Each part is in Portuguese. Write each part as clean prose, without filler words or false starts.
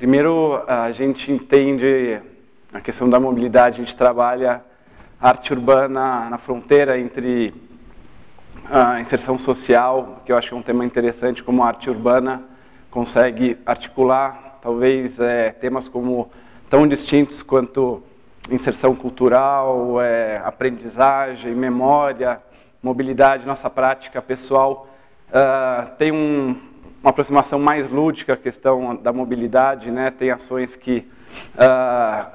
Primeiro, a gente entende a questão da mobilidade, a gente trabalha arte urbana na fronteira entre a inserção social, que eu acho que é um tema interessante, como a arte urbana consegue articular, talvez, temas como tão distintos quanto inserção cultural, aprendizagem, memória, mobilidade, nossa prática pessoal. Tem uma aproximação mais lúdica à questão da mobilidade, né? Tem ações que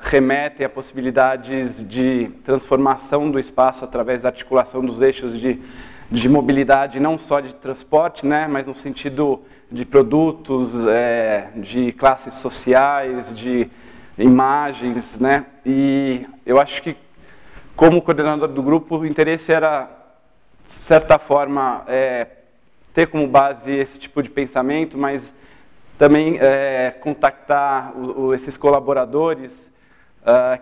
remetem a possibilidades de transformação do espaço através da articulação dos eixos de mobilidade, não só de transporte, né? Mas no sentido de produtos, de classes sociais, de imagens, né? E eu acho que, como coordenador do grupo, o interesse era, de certa forma, ter como base esse tipo de pensamento, mas também contactar esses colaboradores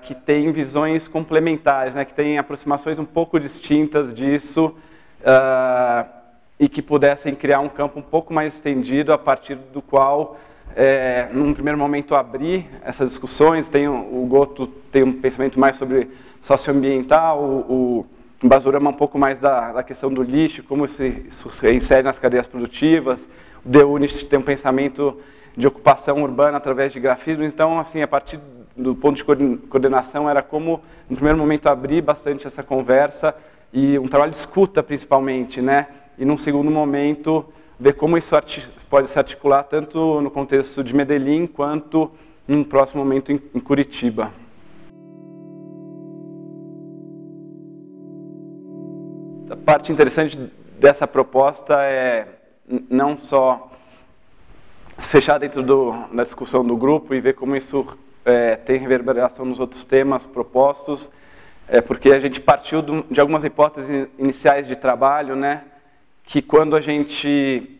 que têm visões complementares, né? Que têm aproximações um pouco distintas disso, e que pudessem criar um campo um pouco mais estendido, a partir do qual, num primeiro momento, abrir essas discussões. O Goto tem um pensamento mais sobre socioambiental, o Basurama um pouco mais da questão do lixo, como isso se insere nas cadeias produtivas. O Deunich tem um pensamento de ocupação urbana através de grafismo. Então, assim, a partir do ponto de coordenação, era como, no primeiro momento, abrir bastante essa conversa e um trabalho de escuta, principalmente, né? E, num segundo momento, ver como isso pode se articular tanto no contexto de Medellín, quanto num próximo momento em Curitiba. A parte interessante dessa proposta é não só fechar dentro da discussão do grupo e ver como isso tem reverberação nos outros temas propostos, porque a gente partiu de algumas hipóteses iniciais de trabalho, né, que quando a gente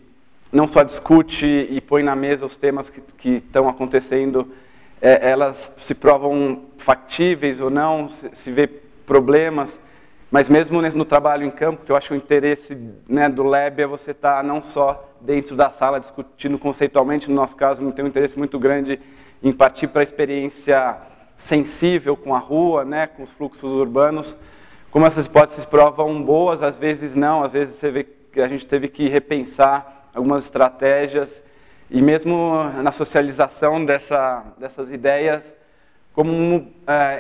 não só discute e põe na mesa os temas que estão acontecendo, elas se provam factíveis ou não, se vê problemas. Mas mesmo no trabalho em campo, que eu acho que o interesse, né, do Lab é você estar não só dentro da sala discutindo conceitualmente, no nosso caso, tem um interesse muito grande em partir para a experiência sensível com a rua, né, com os fluxos urbanos. Como essas hipóteses provam boas, às vezes não, às vezes você vê que a gente teve que repensar algumas estratégias, e mesmo na socialização dessas ideias, como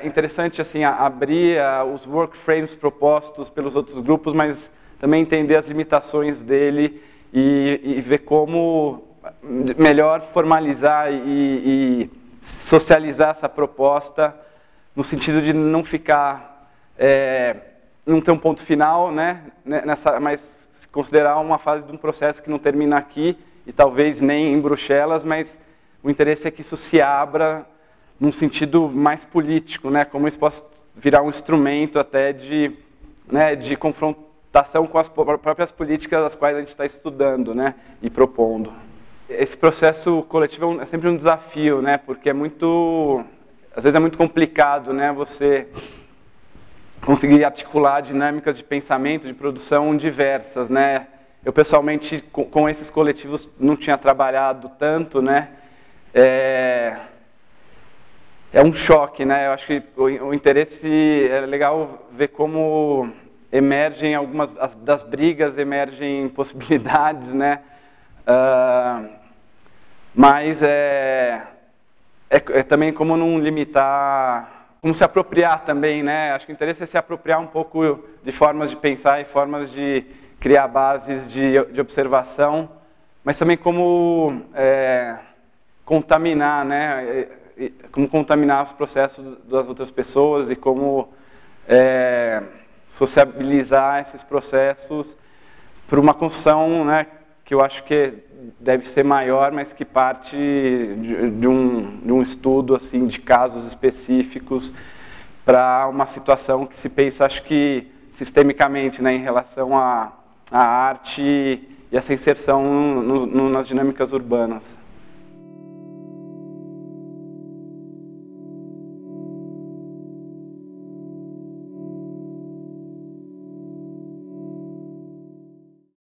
interessante, assim, abrir os workframes propostos pelos outros grupos, mas também entender as limitações dele e ver como melhor formalizar e socializar essa proposta, no sentido de não ficar, não ter um ponto final, né, mas considerar uma fase de um processo que não termina aqui, e talvez nem em Bruxelas, mas o interesse é que isso se abra num sentido mais político, né? Como isso pode virar um instrumento até de confrontação com as próprias políticas das quais a gente está estudando, né? E propondo. Esse processo coletivo é sempre um desafio, né? Porque às vezes é muito complicado, né? Você conseguir articular dinâmicas de pensamento, de produção diversas, né? Eu pessoalmente com esses coletivos não tinha trabalhado tanto, né? É um choque, né? Eu acho que o interesse é legal ver como emergem algumas das brigas, emergem possibilidades, né? Mas também como não limitar, como se apropriar também, né? Acho que o interesse é se apropriar um pouco de formas de pensar e formas de criar bases de observação, mas também como contaminar, né? Como contaminar os processos das outras pessoas e como sociabilizar esses processos por uma construção, né, que eu acho que deve ser maior, mas que parte de um estudo assim, de casos específicos para uma situação que se pensa, acho que sistemicamente, né, em relação à arte e essa inserção nas dinâmicas urbanas.